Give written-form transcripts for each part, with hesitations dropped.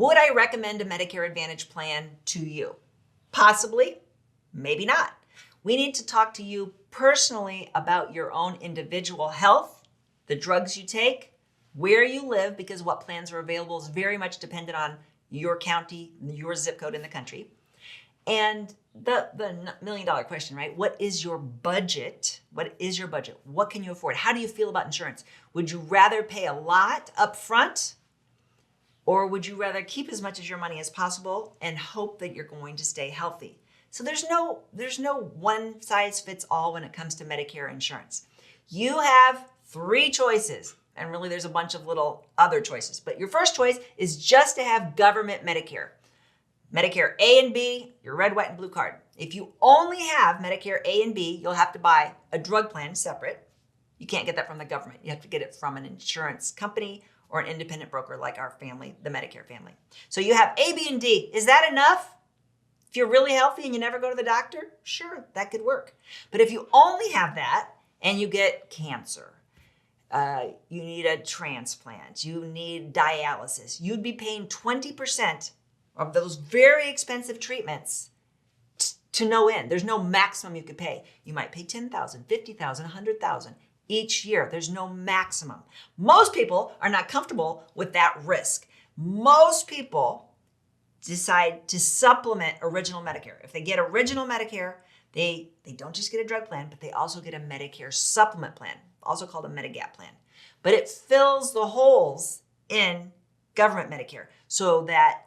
Would I recommend a Medicare Advantage plan to you? Possibly, maybe not. We need to talk to you personally about your own individual health, the drugs you take, where you live, because what plans are available is very much dependent on your county, your zip code in the country. And the million-dollar question, right? What is your budget? What is your budget? What can you afford? How do you feel about insurance? Would you rather pay a lot up front, or would you rather keep as much of your money as possible and hope that you're going to stay healthy? So there's no one size fits all when it comes to Medicare insurance. You have 3 choices, and really there's a bunch of little other choices. But your first choice is just to have government Medicare. Medicare A and B, your red, white, and blue card. If you only have Medicare A and B, you'll have to buy a drug plan separate. You can't get that from the government. You have to get it from an insurance company or an independent broker like our family, the Medicare family. So you have A, B, and D. Is that enough? If you're really healthy and you never go to the doctor, sure, that could work. But if you only have that and you get cancer, you need a transplant, you need dialysis, you'd be paying 20% of those very expensive treatments to no end. There's no maximum you could pay. You might pay $10,000, $50,000, $100,000 each year. There's no maximum. Most people are not comfortable with that risk. Most people decide to supplement original Medicare. If they get original Medicare, they don't just get a drug plan, but they also get a Medicare supplement plan, also called a Medigap plan. But it fills the holes in government Medicare so that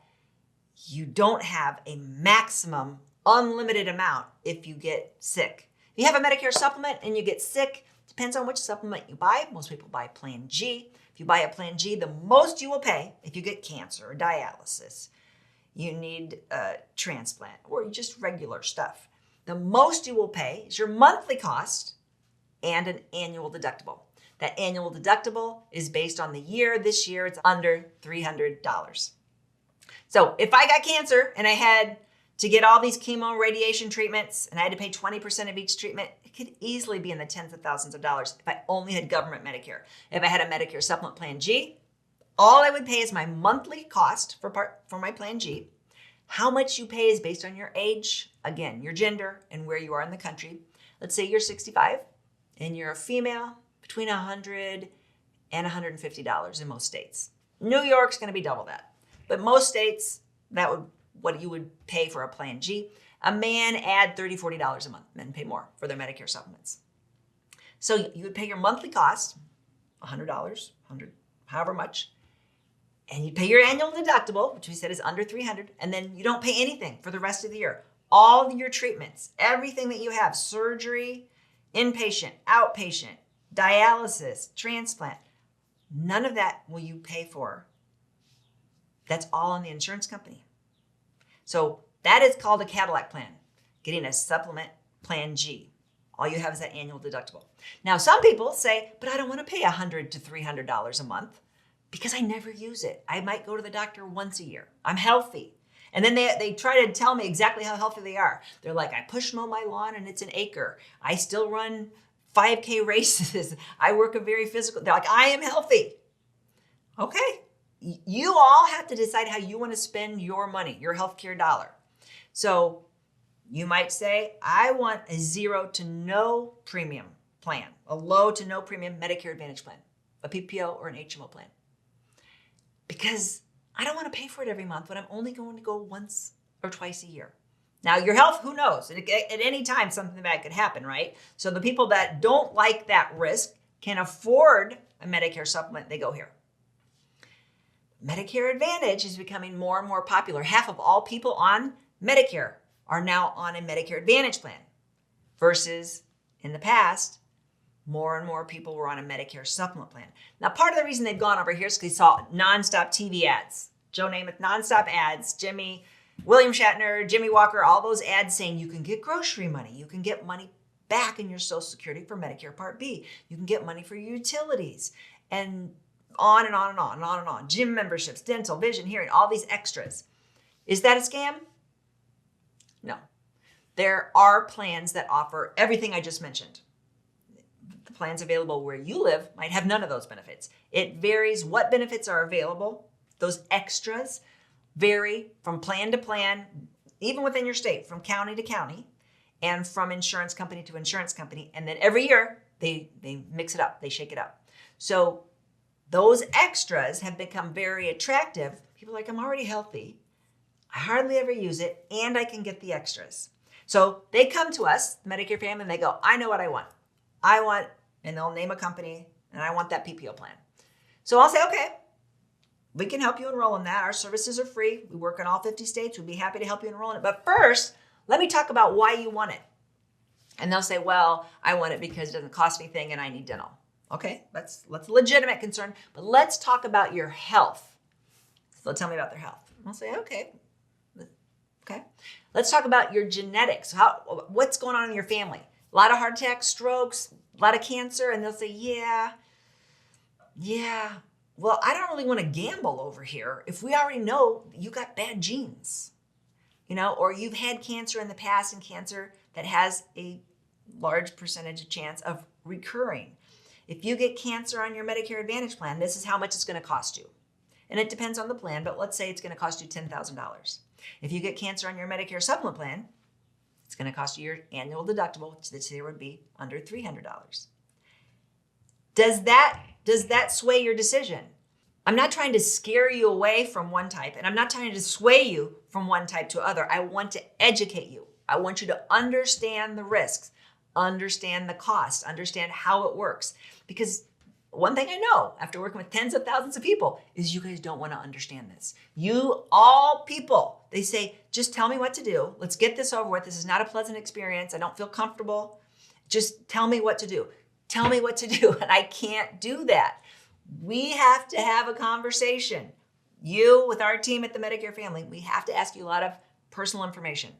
you don't have a maximum unlimited amount if you get sick. If you have a Medicare supplement and you get sick, depends on which supplement you buy. Most people buy Plan G. If you buy a Plan G, the most you will pay if you get cancer or dialysis, you need a transplant, or just regular stuff. The most you will pay is your monthly cost and an annual deductible. That annual deductible is based on the year. This year, it's under $300. So if I got cancer and I had to get all these chemo radiation treatments and I had to pay 20% of each treatment, it could easily be in the tens of thousands of dollars if I only had government Medicare. If I had a Medicare Supplement Plan G, all I would pay is my monthly cost for my Plan G. How much you pay is based on your age, again, your gender, and where you are in the country. Let's say you're 65 and you're a female, between $100 and $150 in most states. New York's going to be double that. But most states, that would what you would pay for a Plan G. A man, add $30, $40 a month. Men pay more for their Medicare supplements. So you would pay your monthly cost, $100, $100, however much, and you pay your annual deductible, which we said is under $300, and then you don't pay anything for the rest of the year. All of your treatments, everything that you have, surgery, inpatient, outpatient, dialysis, transplant, none of that will you pay for. That's all on the insurance company. So that is called a Cadillac plan, getting a supplement Plan G. All you have is that annual deductible. Now, some people say, but I don't want to pay $100 to $300 a month because I never use it. I might go to the doctor once a year. I'm healthy. And then they try to tell me exactly how healthy they are. They're like, I push mow my lawn and it's an acre. I still run 5K races. I work a very physical. They're like, I am healthy. Okay. You all have to decide how you want to spend your money, your healthcare dollar. So you might say, I want a 0 to no premium plan, a low to no premium Medicare Advantage plan, a PPO or an HMO plan. Because I don't want to pay for it every month when I'm only going to go once or twice a year. Now, your health, who knows? At any time, something bad could happen, right? So the people that don't like that risk can afford a Medicare supplement, they go here. Medicare Advantage is becoming more and more popular. Half of all people on Medicare are now on a Medicare Advantage plan versus in the past, more and more people were on a Medicare supplement plan. Now, part of the reason they've gone over here is because they saw nonstop TV ads. Joe Namath, nonstop ads. William Shatner, Jimmy Walker, all those ads saying you can get grocery money. You can get money back in your Social Security for Medicare Part B. You can get money for your utilities. And on and on and on and on and on. Gym memberships, dental, vision, hearing, all these extras. Is that a scam? No. There are plans that offer everything I just mentioned. The plans available where you live might have none of those benefits. It varies what benefits are available, those extras. vary from plan to plan, even within your state, from county to county, and from insurance company to insurance company. And then every year they mix it up, they shake it up. So those extras have become very attractive. People are like, I'm already healthy, I hardly ever use it, and I can get the extras. So they come to us, Medicare Family, and they go, I know what I want. And they'll name a company, and I want that PPO plan. So I'll say, okay, we can help you enroll in that. Our services are free. We work in all 50 states. We'd be happy to help you enroll in it. But first, let me talk about why you want it. And they'll say, well, I want it because it doesn't cost anything and I need dental. Okay, that's a legitimate concern, but let's talk about your health. So tell me about their health. I'll say, okay. Let's talk about your genetics. What's going on in your family? A lot of heart attacks, strokes, a lot of cancer. And they'll say, yeah. Well, I don't really want to gamble over here if we already know you got bad genes, or you've had cancer in the past, and cancer that has a large percentage of chance of recurring. If you get cancer on your Medicare Advantage plan, this is how much it's going to cost you. And it depends on the plan, but let's say it's going to cost you $10,000. If you get cancer on your Medicare supplement plan, it's going to cost you your annual deductible, which this year would be under $300. Does that sway your decision? I'm not trying to scare you away from one type, and I'm not trying to sway you from one type to other. I want to educate you. I want you to understand the risks, understand the cost, understand how it works. Because one thing I know after working with tens of thousands of people is you guys don't want to understand this. You all people, they say, just tell me what to do. Let's get this over with. This is not a pleasant experience. I don't feel comfortable. Just tell me what to do. Tell me what to do. And I can't do that. We have to have a conversation. You, with our team at the Medicare Family, we have to ask you a lot of personal information.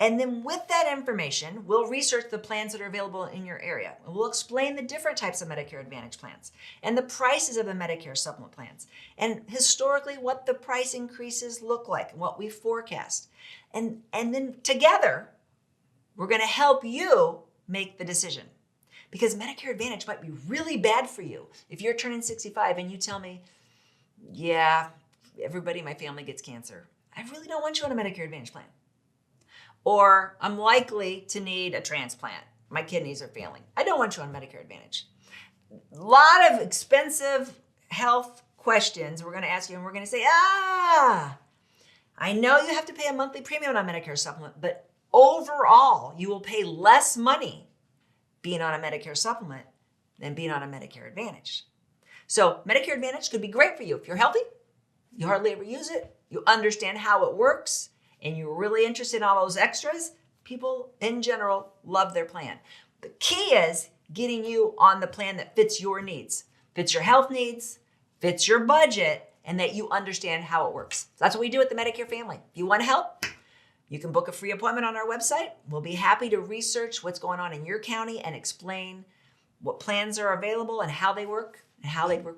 And then with that information, we'll research the plans that are available in your area. And we'll explain the different types of Medicare Advantage plans and the prices of the Medicare supplement plans. And historically, what the price increases look like and what we forecast. And then together, we're going to help you make the decision. Because Medicare Advantage might be really bad for you. If you're turning 65 and you tell me, yeah, everybody in my family gets cancer, I really don't want you on a Medicare Advantage plan. Or I'm likely to need a transplant. My kidneys are failing. I don't want you on Medicare Advantage. A lot of expensive health questions we're going to ask you, and we're going to say, I know you have to pay a monthly premium on Medicare supplement, but overall, you will pay less money being on a Medicare supplement than being on a Medicare Advantage. So Medicare Advantage could be great for you if you're healthy, you hardly ever use it, you understand how it works, and you're really interested in all those extras. People in general love their plan. The key is getting you on the plan that fits your needs, fits your health needs, fits your budget, and that you understand how it works. So that's what we do at the Medicare Family. If you want help, you can book a free appointment on our website. We'll be happy to research what's going on in your county and explain what plans are available and how they work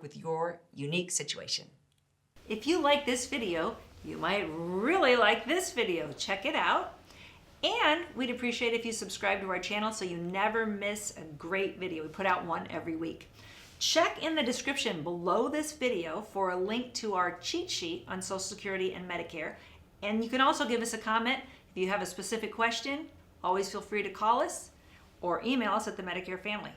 with your unique situation. If you like this video, you might really like this video. Check it out. And we'd appreciate if you subscribe to our channel so you never miss a great video. We put out one every week. Check in the description below this video for a link to our cheat sheet on Social Security and Medicare. And you can also give us a comment if you have a specific question. Always feel free to call us or email us at the Medicare Family.